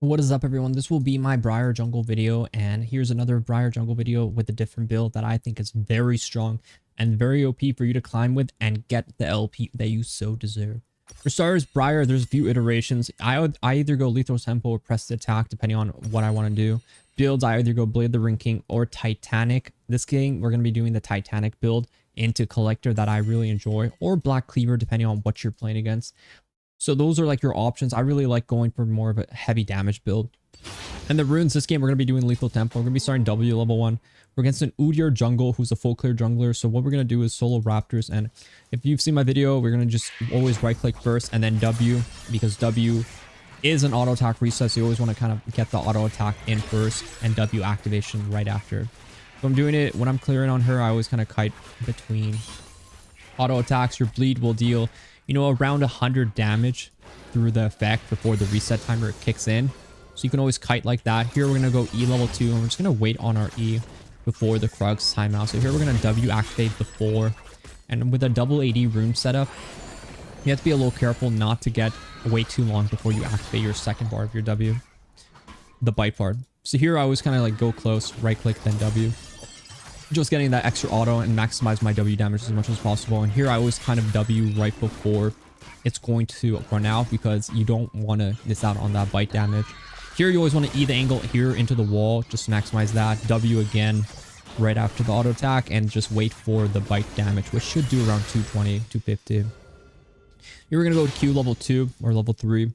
What is up, everyone? This will be my Briar jungle video, and here's another Briar jungle video with a different build that I think is very strong and very OP for you to climb with and get the LP that you so deserve. For starters, Briar, there's a few iterations. I either go lethal tempo or press the attack depending on what I want to do. Builds, I either go Blade the Ring King or Titanic. This game, we're going to be doing the Titanic build into Collector that I really enjoy, or Black Cleaver depending on what you're playing against. So those are like your options. I really like going for more of a heavy damage build. And the runes this game, we're going to be doing lethal tempo. We're going to be starting W level 1. We're against an Udyr jungle who's a full clear jungler. So what we're going to do is solo raptors. And if you've seen my video, we're going to just always right click first and then W, because W is an auto attack reset. So you always want to kind of get the auto attack in first and W activation right after. So I'm doing it when I'm clearing on her. I always kind of kite between auto attacks. Your bleed will deal, you know, around 100 damage through the effect before the reset timer kicks in. So you can always kite like that. Here we're going to go E level 2 and we're just going to wait on our E before the Krugs timeout. So here we're going to W activate before. And with a double AD rune setup, you have to be a little careful not to get way too long before you activate your second bar of your W, the bite part. So here I always kind of like go close, right click, then W. Just getting that extra auto and maximize my W damage as much as possible. And here I always kind of W right before it's going to run out, because you don't want to miss out on that bite damage. Here you always want to E the angle here into the wall, just to maximize that. W again right after the auto attack and just wait for the bite damage, which should do around 220, 250. Here we're going to go to Q level 2 or level 3.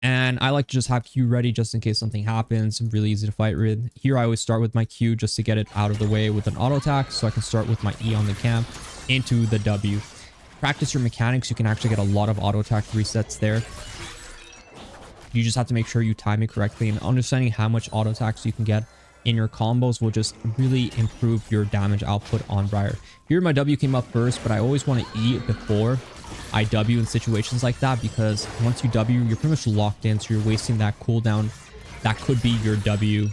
And I like to just have Q ready just in case something happens. Really easy to fight with. Here I always start with my Q just to get it out of the way with an auto attack, so I can start with my E on the camp into the W. Practice your mechanics. You can actually get a lot of auto attack resets there. You just have to make sure you time it correctly, and understanding how much auto attacks you can get in your combos will just really improve your damage output on Briar. Here my W came up first, but I always want to E before I W in situations like that, because once you W, you're pretty much locked in, so you're wasting that cooldown. That could be your W.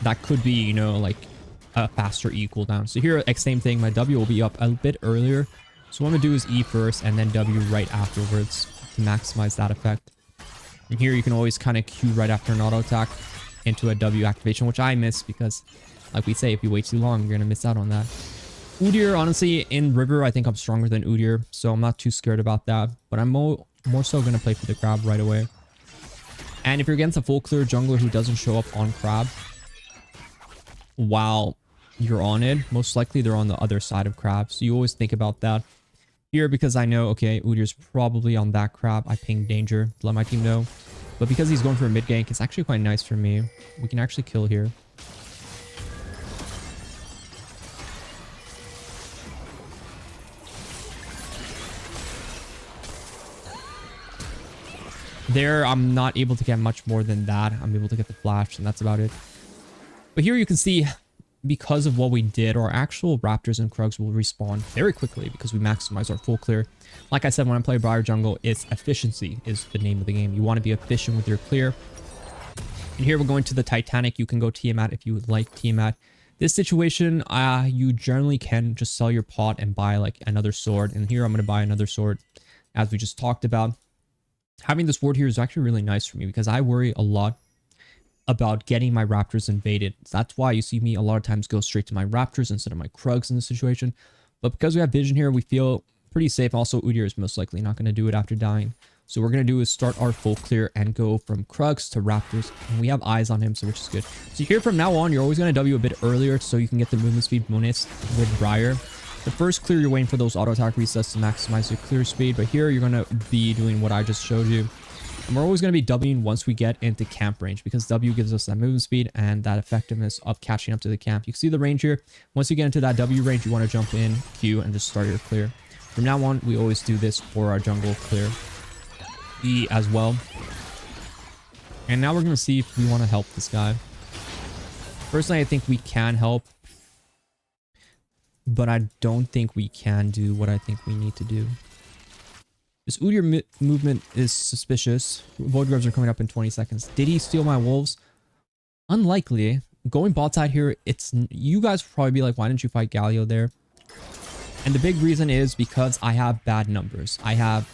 That could be, you know, like a faster E cooldown. So here, same thing, my W will be up a bit earlier. So what I'm going to do is E first and then W right afterwards to maximize that effect. And here you can always kind of Q right after an auto attack into a W activation, which I miss because, like we say, if you wait too long, you're going to miss out on that. Udyr, honestly, in River, I think I'm stronger than Udyr, so I'm not too scared about that. But I'm more so going to play for the Crab right away. And if you're against a full clear jungler who doesn't show up on Crab while you're on it, most likely they're on the other side of Crab. So you always think about that. Here, because I know, okay, Udyr's probably on that Crab, I ping danger to let my team know. But because he's going for a mid gank, it's actually quite nice for me. We can actually kill here. There, I'm not able to get much more than that. I'm able to get the flash, and that's about it. But here you can see, because of what we did, our actual Raptors and Krugs will respawn very quickly because we maximize our full clear. Like I said, when I play Briar Jungle, it's efficiency is the name of the game. You want to be efficient with your clear. And here we're going to the Titanic. You can go Tiamat if you would like Tiamat. This situation, you generally can just sell your pot and buy like another sword. And here I'm going to buy another sword, as we just talked about. Having this ward here is actually really nice for me because I worry a lot about getting my Raptors invaded. That's why you see me a lot of times go straight to my Raptors instead of my Krugs in this situation. But because we have vision here, we feel pretty safe. Also, Udyr is most likely not going to do it after dying. So what we're going to do is start our full clear and go from Krugs to Raptors. And we have eyes on him, so which is good. So here from now on, you're always going to W a bit earlier so you can get the movement speed bonus with Briar. The first clear, you're waiting for those auto attack resets to maximize your clear speed. But here, you're going to be doing what I just showed you. And we're always going to be Wing once we get into camp range, because W gives us that movement speed and that effectiveness of catching up to the camp. You can see the range here. Once you get into that W range, you want to jump in, Q, and just start your clear. From now on, we always do this for our jungle clear. E as well. And now we're going to see if we want to help this guy. Personally, I think we can help, but I don't think we can do what I think we need to do. This Udyr movement is suspicious. Void Grubs are coming up in 20 seconds. Did he steal my wolves? Unlikely. Going bot side here, it's, you guys will probably be like, why didn't you fight Galio there? And the big reason is because I have bad numbers. I have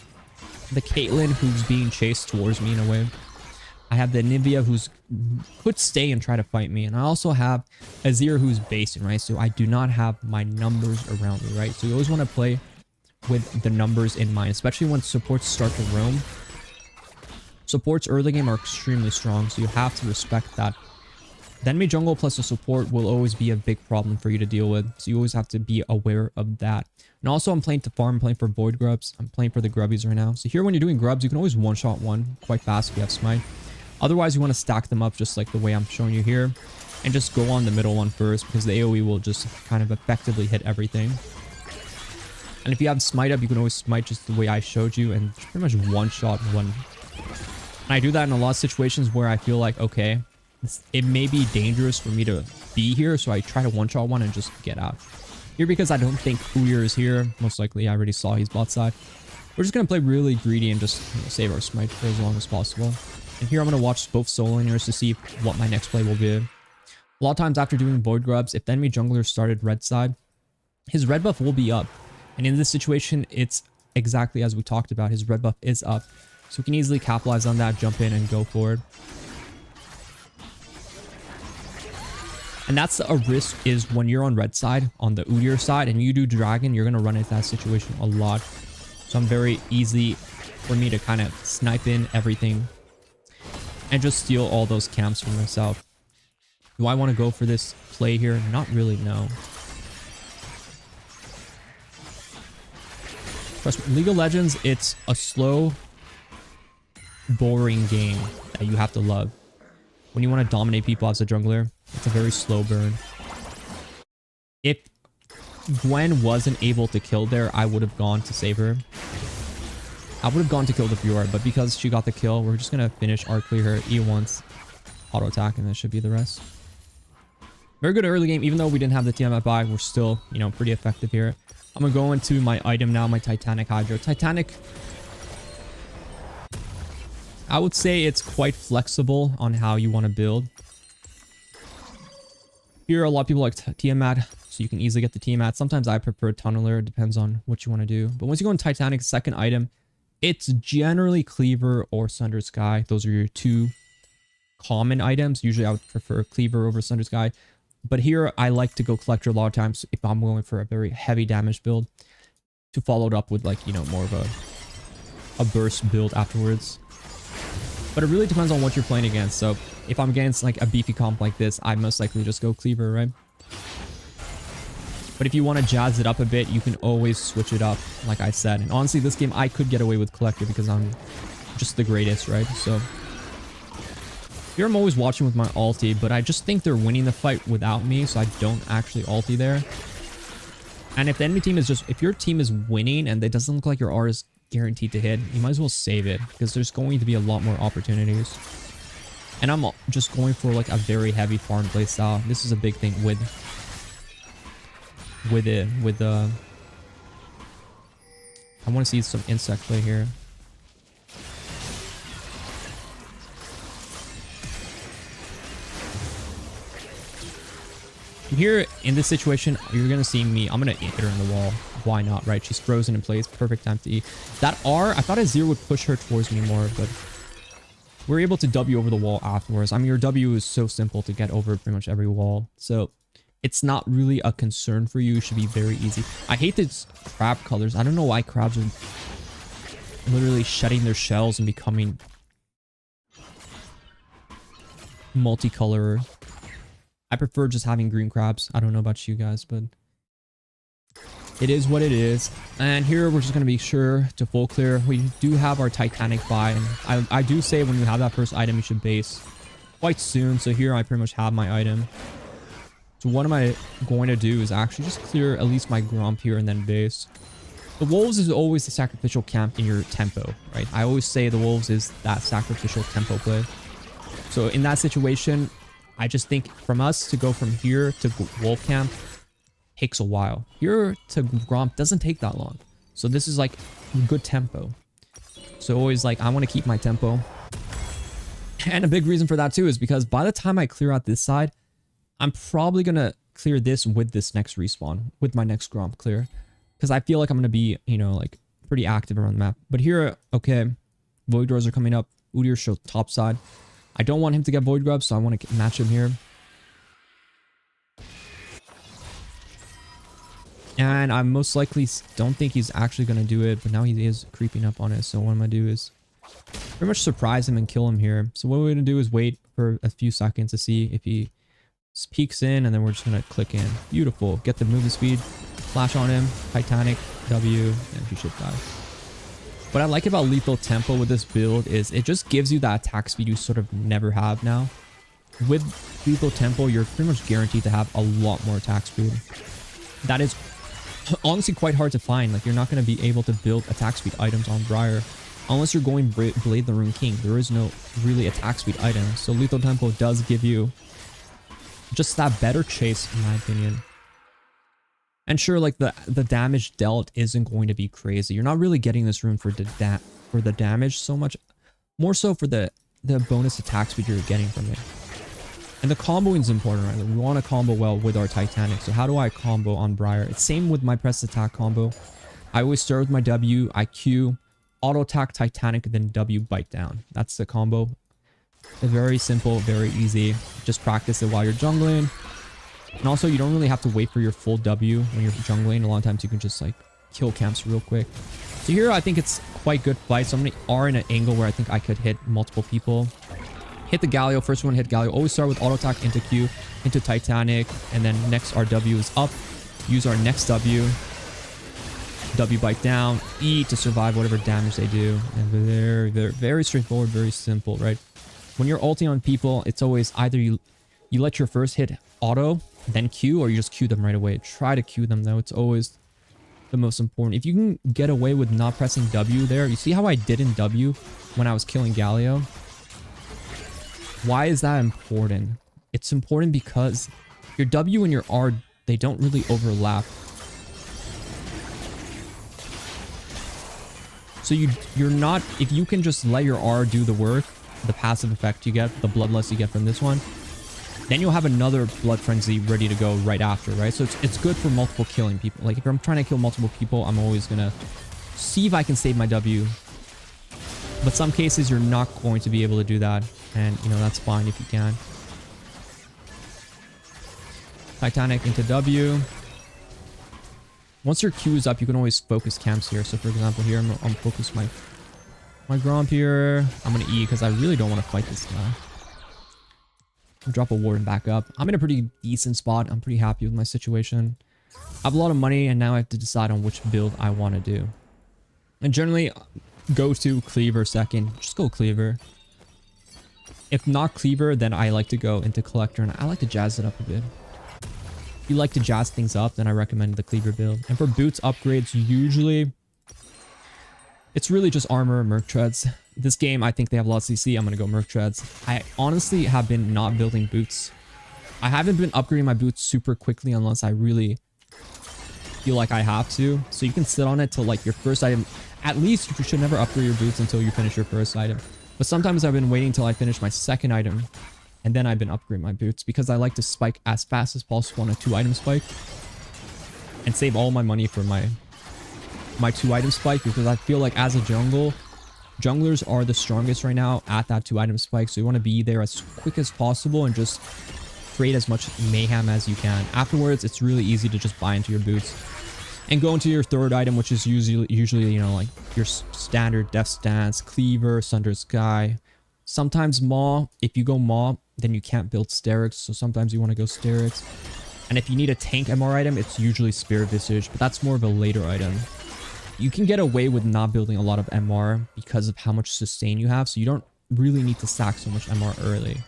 the Caitlyn who's being chased towards me in a way. I have the Nivea who's could stay and try to fight me. And I also have Azir who's basing, right? So I do not have my numbers around me, right? So you always want to play with the numbers in mind, especially when supports start to roam. Supports early game are extremely strong, so you have to respect that. The enemy jungle plus a support will always be a big problem for you to deal with, so you always have to be aware of that. And also, I'm playing to farm, I'm playing for void grubs, I'm playing for the grubbies right now. So here when you're doing grubs, you can always one-shot one quite fast if you have smite. Otherwise, you want to stack them up just like the way I'm showing you here, and just go on the middle one first, because the AoE will just kind of effectively hit everything. And if you have smite up, you can always smite just the way I showed you, and pretty much one-shot one. And I do that in a lot of situations where I feel like, okay, it may be dangerous for me to be here, so I try to one-shot one and just get out. Here, because I don't think Udyr is here, most likely I already saw he's bot side. We're just going to play really greedy and just save our smite for as long as possible. And here I'm going to watch both solo laners to see what my next play will be. A lot of times after doing void grubs, if the enemy jungler started red side, his red buff will be up. And in this situation, it's exactly as we talked about. His red buff is up. So we can easily capitalize on that, jump in, and go forward. And that's a risk, is when you're on red side, on the Udyr side, and you do dragon, you're going to run into that situation a lot. So I'm very easy for me to kind of snipe in everything and just steal all those camps for myself. Do I want to go for this play here? Not really, no. Trust me, League of Legends, it's a slow, boring game that you have to love. When you want to dominate people as a jungler, it's a very slow burn. If Gwen wasn't able to kill there, I would have gone to save her. I would have gone to kill the Briar, but because she got the kill, we're just going to finish our clear her E once, auto attack, and that should be the rest. Very good early game. Even though we didn't have the TMF buy, we're still, you know, pretty effective here. I'm going to go into my item now, my Titanic Hydra. Titanic, I would say it's quite flexible on how you want to build. Here, a lot of people like Tiamat, so you can easily get the Tiamat. Sometimes I prefer Tunneler. It depends on what you want to do. But once you go in Titanic, second item, it's generally Cleaver or Sunder Sky. Those are your two common items. Usually I would prefer Cleaver over Sunder Sky. But here, I like to go Collector a lot of times if I'm going for a very heavy damage build, to follow it up with, like, you know, more of a burst build afterwards. But it really depends on what you're playing against. So if I'm against like a beefy comp like this, I most likely just go Cleaver, right? But if you want to jazz it up a bit, you can always switch it up, like I said. And honestly, this game, I could get away with Collector because I'm just the greatest, right? So here I'm always watching with my ulti, but I just think they're winning the fight without me, so I don't actually ulti there. And if the enemy team is just, if your team is winning and it doesn't look like your R is guaranteed to hit, you might as well save it, because there's going to be a lot more opportunities. And I'm just going for like a very heavy farm play style. This is a big thing with I want to see some insect play here. Here in this situation, you're gonna see me. I'm gonna hit her in the wall. Why not, right? She's frozen in place. Perfect time to E. That R, I thought Azir would push her towards me more, but we're able to W over the wall afterwards. I mean, your W is so simple to get over pretty much every wall, so it's not really a concern for you. It should be very easy. I hate these crab colors. I don't know why crabs are literally shedding their shells and becoming multicolor. I prefer just having green crabs. I don't know about you guys, but it is what it is. And here we're just going to be sure to full clear. We do have our Titanic buy. And I do say when you have that first item, you should base quite soon. So here I pretty much have my item. So what am I going to do is actually just clear at least my Gromp here and then base. The Wolves is always the sacrificial camp in your tempo, right? I always say the Wolves is that sacrificial tempo play. So in that situation, I just think from us to go from here to Wolf camp takes a while. Here to Gromp doesn't take that long. So this is like good tempo. So always like, I want to keep my tempo. And a big reason for that too is because by the time I clear out this side, I'm probably going to clear this with this next respawn, with my next Gromp clear. Because I feel like I'm going to be, you know, like pretty active around the map. But here, okay, Void Doors are coming up. Udyr shows top side. I don't want him to get Void Grub, so I want to match him here. And I most likely don't think he's actually going to do it, but now he is creeping up on it. So what I'm going to do is pretty much surprise him and kill him here. So what we're going to do is wait for a few seconds to see if he peeks in, and then we're just going to click in. Beautiful. Get the movement speed. Flash on him. Titanic W, and he should die. What I like about Lethal Tempo with this build is it just gives you that attack speed you sort of never have now. With Lethal Tempo, you're pretty much guaranteed to have a lot more attack speed. That is honestly quite hard to find. Like, you're not going to be able to build attack speed items on Briar unless you're going Blade the Rune King. There is no really attack speed item. So Lethal Tempo does give you just that better chase, in my opinion. And sure, like the damage dealt isn't going to be crazy. You're not really getting this rune for the damage so much, more so for the bonus attack speed you're getting from it. And the comboing is important, right? Like, we want to combo well with our Titanic. So how do I combo on Briar? It's same with my press attack combo. I always start with my W, I Q, auto attack Titanic, and then W bite down. That's the combo. It's very simple, very easy. Just practice it while you're jungling. And also, you don't really have to wait for your full W when you're jungling. A lot of times you can just like kill camps real quick. So here I think it's quite good fight. So I'm going to R in an angle where I think I could hit multiple people. Hit the Galio. First one hit Galio. Always start with auto attack into Q, into Titanic, and then next our W is up. Use our next W. W bite down. E to survive whatever damage they do. And very straightforward, very simple, right? When you're ulting on people, it's always either you let your first hit auto, then Q, or you just Q them right away. Try to Q them though. It's always the most important. If you can get away with not pressing W there, you see how I didn't W when I was killing Galio? Why is that important? It's important because your W and your R, they don't really overlap. So you're not, if you can just let your R do the work, the passive effect you get, the bloodlust you get from this one, then you'll have another blood frenzy ready to go right after, right? So it's good for multiple killing people. Like if I'm trying to kill multiple people, I'm always gonna see if I can save my W. But some cases you're not going to be able to do that, and you know that's fine if you can. Titanic into W. Once your Q is up, you can always focus camps here. So for example, here I'm focus my Gromp here. I'm gonna E because I really don't want to fight this guy. I'll drop a ward and back up. I'm in a pretty decent spot. I'm pretty happy with my situation. I have a lot of money, and now I have to decide on which build I want to do. And generally, go to Cleaver second. Just go Cleaver. If not Cleaver, then I like to go into Collector, and I like to jazz it up a bit. If you like to jazz things up, then I recommend the Cleaver build. And for boots upgrades, usually it's really just armor, Merc Treads. This game, I think they have a lot of CC. I'm going to go Merc Treads. I honestly have been not building boots. I haven't been upgrading my boots super quickly unless I really feel like I have to. So you can sit on it till like your first item. At least you should never upgrade your boots until you finish your first item. But sometimes I've been waiting till I finish my second item, and then I've been upgrading my boots because I like to spike as fast as possible on a 2-item spike and save all my money for my 2-item spike, because I feel like as a junglers are the strongest right now at that 2-item spike. So you want to be there as quick as possible and just create as much mayhem as you can. Afterwards, it's really easy to just buy into your boots and go into your third item, which is usually you know, like your standard Death Stance, Cleaver, Sunder Sky. Sometimes Maw. If you go Maw, then you can't build Sterix, so sometimes you want to go Sterix. And if you need a tank MR item, it's usually Spirit Visage, but that's more of a later item. You can get away with not building a lot of MR because of how much sustain you have, so you don't really need to stack so much MR early.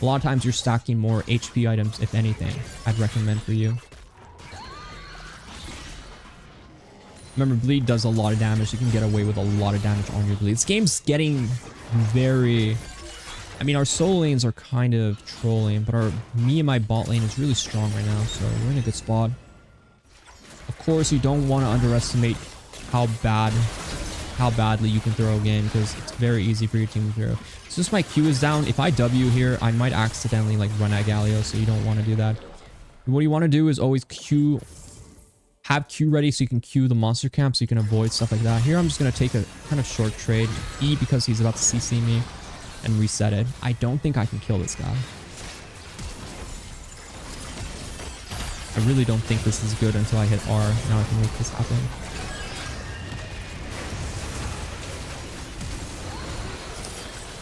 A lot of times you're stacking more HP items, if anything, I'd recommend for you. Remember, Bleed does a lot of damage. You can get away with a lot of damage on your Bleed. This game's getting very... I mean, our solo lanes are kind of trolling, but me and my bot lane is really strong right now, so we're in a good spot. Of course, you don't want to underestimate how badly you can throw a game, because it's very easy for your team to throw. Since my Q is down, if I W here, I might accidentally like run at Galio, so you don't want to do that. What you want to do is always Q have Q ready so you can Q the monster camp so you can avoid stuff like that. Here I'm just going to take a kind of short trade. E because he's about to CC me and reset it. I don't think I can kill this guy. I really don't think this is good until I hit R. Now I can make this happen.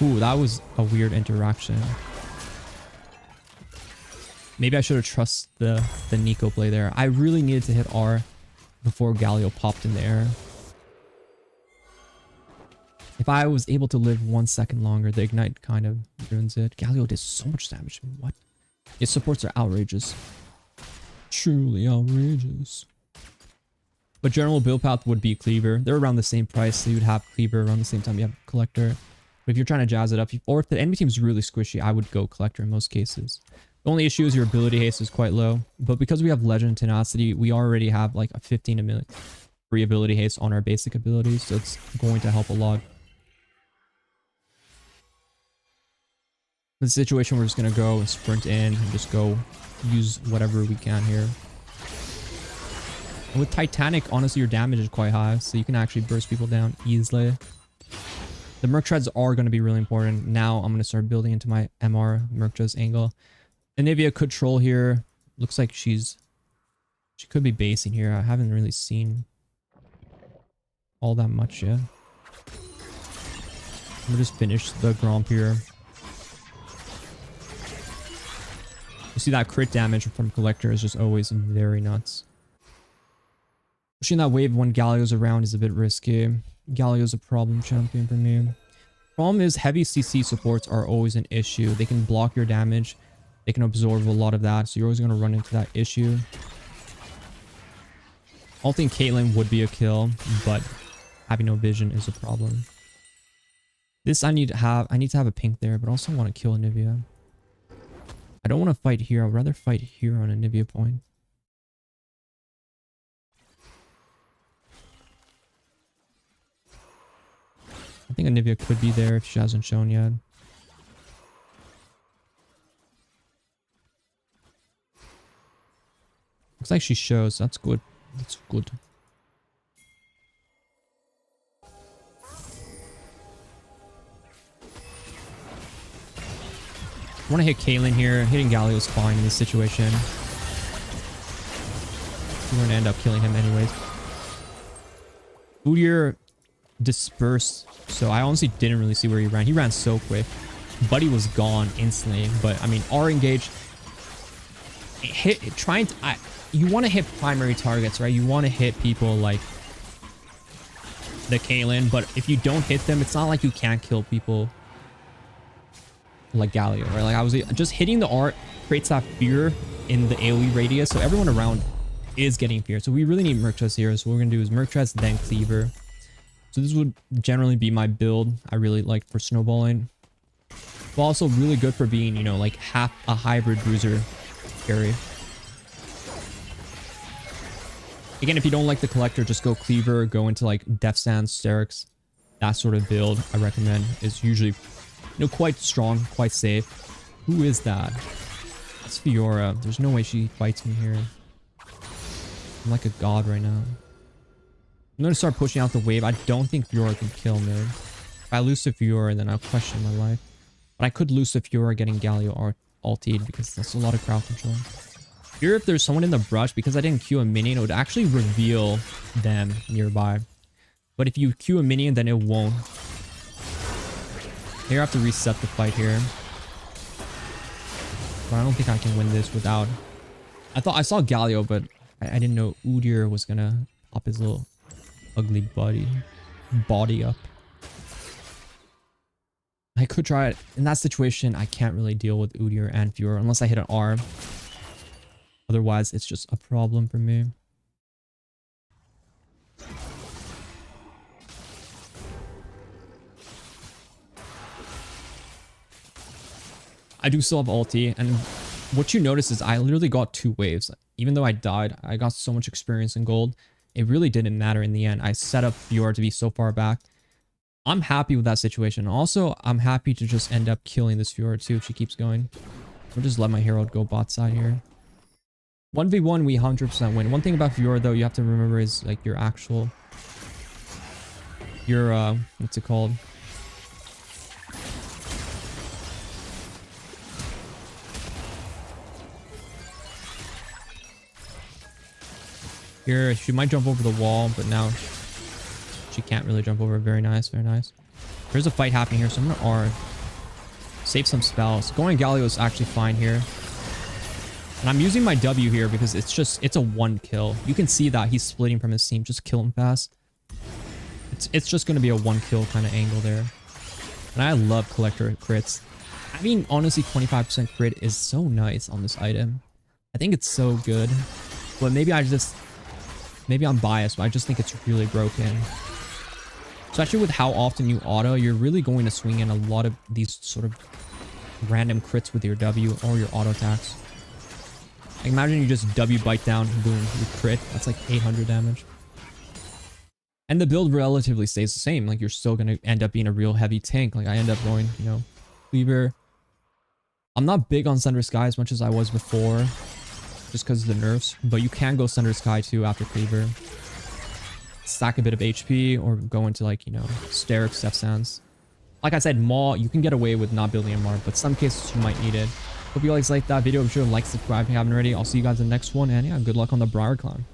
Ooh, that was a weird interaction. Maybe I should have trusted the Nico play there. I really needed to hit R before Galio popped in the air. If I was able to live 1 second longer, the ignite kind of ruins it. Galio did so much damage to me. What? His supports are outrageous. Truly outrageous. But general build path would be Cleaver. They're around the same price, so you'd have Cleaver around the same time you have Collector. But if you're trying to jazz it up, or if the enemy team is really squishy, I would go Collector in most cases. The only issue is your ability haste is quite low. But because we have Legend Tenacity, we already have like a 15 a million free ability haste on our basic abilities, so it's going to help a lot. In this situation, we're just going to go and sprint in and just go use whatever we can here. And with Titanic, honestly, your damage is quite high, so you can actually burst people down easily. The Merc Treads are going to be really important. Now I'm going to start building into my MR Merc Treads angle. Anivia could troll here. Looks like she could be basing here. I haven't really seen all that much yet. I'm going to just finish the Gromp here. You see that crit damage from Collector is just always very nuts. Pushing that wave when Galio's around is a bit risky. Galio's a problem champion for me. Problem is heavy CC supports are always an issue. They can block your damage. They can absorb a lot of that, so you're always going to run into that issue. Ulting Caitlyn would be a kill, but having no vision is a problem. This I need to have a pink there, but also want to kill Anivia. I don't want to fight here. I'd rather fight here on Anivia point. I think Anivia could be there if she hasn't shown yet. Looks like she shows. That's good. That's good. I want to hit Caitlyn here. Hitting Galio is fine in this situation. We're going to end up killing him anyways. Udyr dispersed, so I honestly didn't really see where he ran. He ran so quick. Buddy was gone instantly, but I mean, R engage. You want to hit primary targets, right? You want to hit people like the Caitlyn, but if you don't hit them, it's not like you can't kill people like Galio, right? Like I was just hitting the R creates that fear in the AoE radius, so everyone around is getting fear. So we really need Merc Treads here. So what we're gonna do is Merc Treads, then Cleaver. So this would generally be my build I really like for snowballing, but also really good for being, you know, like half a hybrid bruiser carry. Again, if you don't like the Collector, just go Cleaver, go into like Death Stance, Sterix. That sort of build I recommend is usually, you know, quite strong, quite safe. Who is that? It's Fiora. There's no way she fights me here. I'm like a god right now. I'm going to start pushing out the wave. I don't think Fiora can kill me. If I lose to Fiora, then I'll question my life. But I could lose to Fiora getting Galio ultied because that's a lot of crowd control. Here, if there's someone in the brush, because I didn't queue a minion, it would actually reveal them nearby. But if you queue a minion, then it won't. Here, I have to reset the fight here. But I don't think I can win this without... I saw Galio, but I didn't know Udyr was gonna pop his little ugly body up. I could try it. In that situation, I can't really deal with Udyr and Fiora unless I hit an R. Otherwise, it's just a problem for me. I do still have ulti, and what you notice is I literally got 2 waves. Even though I died, I got so much experience in gold. It really didn't matter in the end. I set up Fiora to be so far back. I'm happy with that situation. Also, I'm happy to just end up killing this Fiora too if she keeps going. I'll just let my hero go bot side here. 1v1, we 100% win. One thing about Fiora, though, you have to remember is like your actual... Your, what's it called? Here, she might jump over the wall, but now she can't really jump over. Very nice, very nice. There's a fight happening here, so I'm gonna R. Save some spells. Going Galio is actually fine here. And I'm using my W here because it's a one kill. You can see that he's splitting from his team. Just kill him fast. It's just gonna be a one kill kind of angle there. And I love collector crits. I mean, honestly, 25% crit is so nice on this item. I think it's so good. But maybe I'm biased, but I just think it's really broken. Especially with how often you auto, you're really going to swing in a lot of these sort of random crits with your W or your auto attacks. Like imagine you just W bite down, boom, you crit. That's like 800 damage. And the build relatively stays the same. Like you're still going to end up being a real heavy tank. Like I end up going, you know, Cleaver. I'm not big on Thunder Sky as much as I was before. Just because of the nerfs. But you can go Thunder Sky too after Cleaver. Stack a bit of HP or go into like, you know, Steric, Step Sands. Like I said, Maw, you can get away with not building a Mark, but some cases you might need it. Hope you guys liked that video. Be sure to like, subscribe if you haven't already. I'll see you guys in the next one, and yeah, good luck on the Briar climb.